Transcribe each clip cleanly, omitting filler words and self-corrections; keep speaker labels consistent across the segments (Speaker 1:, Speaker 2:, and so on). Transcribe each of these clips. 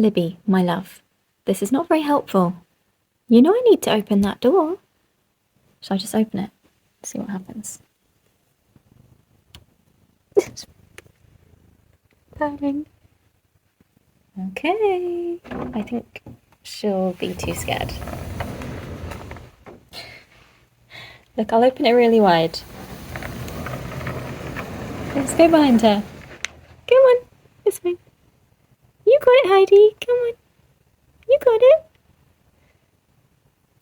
Speaker 1: Libby, my love, this is not very helpful. You know I need to open that door. Shall I just open it? See what happens. Darling. Okay. I think she'll be too scared. Look, I'll open it really wide. Let's go behind her. Come on. This way. You got it, Heidi. Come on. You got it.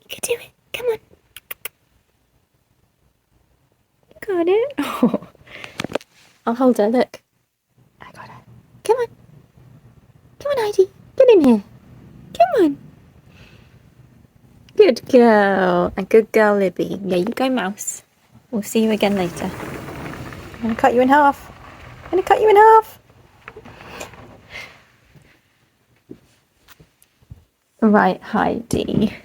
Speaker 1: You can do it. Come on. You got it. Oh. I'll hold her. Look. I got her. Come on. Come on, Heidi. Get in here. Come on. Good girl. A good girl, Libby. Yeah, you go, mouse. We'll see you again later. I'm going to cut you in half. I'm going to cut you in half. Right, Heidi.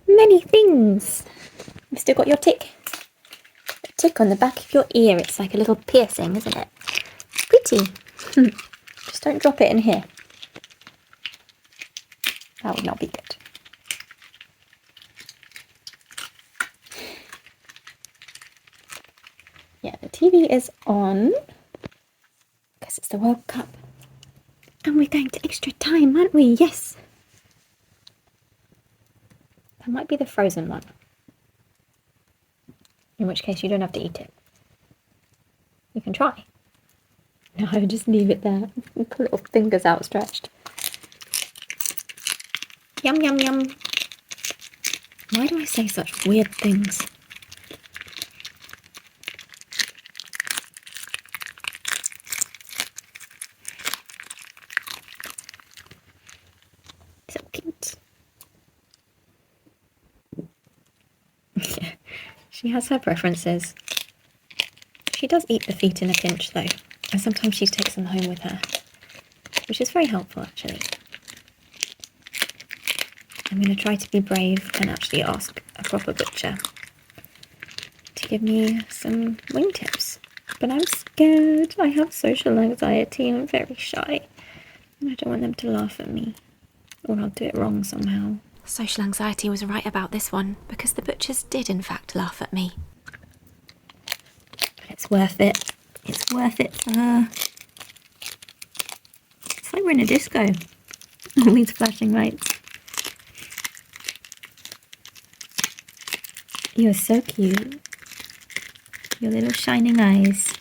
Speaker 1: Many things. You've still got your tick. A tick on the back of your ear. It's like a little piercing, isn't it? Pretty. Just don't drop it in here. That would not be good. Yeah, the TV is on. Because it's the World Cup. And we're going to extra time, aren't we? Yes. That might be the frozen one. In which case you don't have to eat it. You can try. No, just leave it there. Little fingers outstretched. Yum, yum, yum. Why do I say such weird things? So cute. Yeah, she has her preferences. She does eat the feet in a pinch though, and sometimes she takes them home with her, which is very helpful actually. I'm going to try to be brave and actually ask a proper butcher to give me some wingtips. But I'm scared. I have social anxiety. I'm very shy. And I don't want them to laugh at me. Or I'll do it wrong somehow. Social anxiety was right about this one, because the butchers did in fact laugh at me. But it's worth it. It's worth it for her. It's like we're in a disco. All these flashing lights. You're so cute. Your little shining eyes.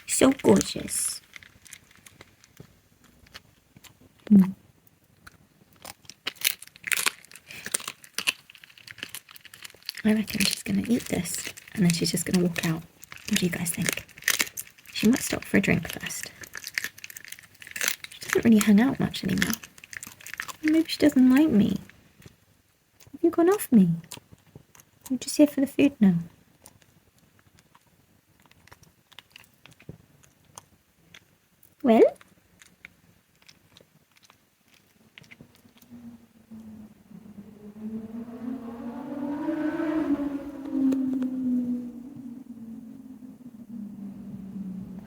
Speaker 1: So gorgeous. I reckon she's going to eat this and then she's just going to walk out. What do you guys think? She might stop for a drink first. She doesn't really hang out much anymore. Maybe she doesn't like me. Have you gone off me? You're just here for the food now. Well?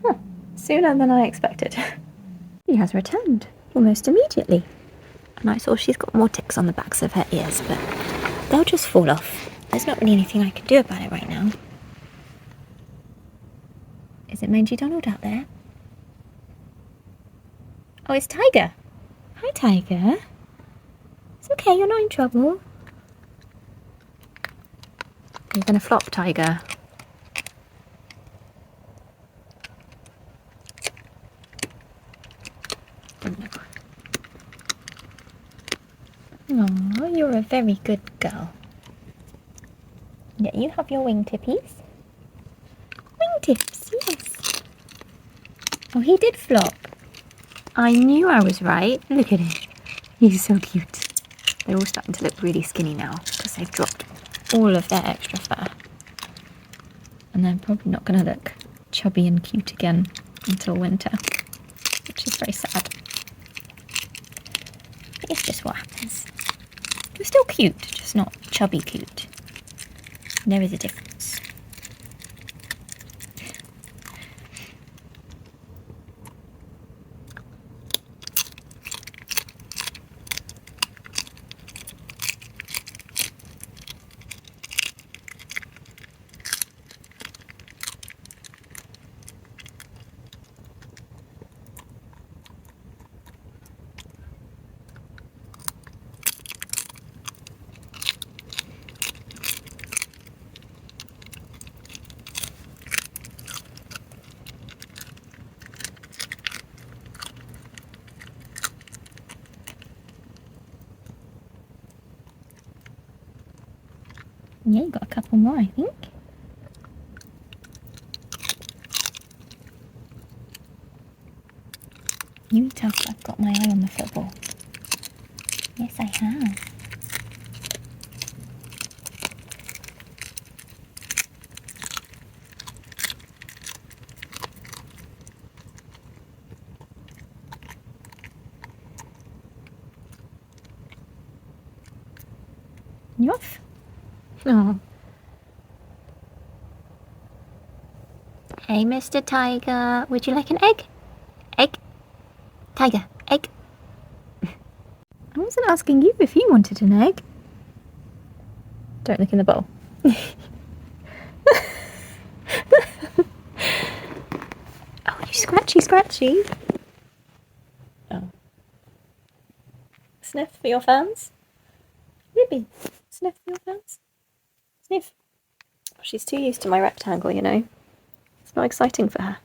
Speaker 1: Huh. Sooner than I expected. He has returned almost immediately. And I saw she's got more ticks on the backs of her ears, but they'll just fall off. There's not really anything I can do about it right now. Is it Mangy Donald out there? Oh, it's Tiger. Hi, Tiger. It's okay, you're not in trouble. You're going to flop, Tiger. Oh, you're a very good girl. Yeah, you have your wingtippies. Wingtips, yes. Oh, he did flop. I knew I was right. Look at him. He's so cute. They're all starting to look really skinny now because they've dropped all of their extra fur. And they're probably not going to look chubby and cute again until winter, which is very sad. It's just what happens. They're still cute, just not chubby cute. There is a difference. Yeah, you got a couple more, I think. You tough, I've got my eye on the football. Yes, I have. You off? Oh. Hey, Mr. Tiger, would you like an egg? Egg? Tiger, egg. I wasn't asking you if you wanted an egg. Don't look in the bowl. Oh, you scratchy. Oh. Sniff for your fans? Libby, sniff for your fans? Sniff. Oh, she's too used to my rectangle, you know. It's not exciting for her.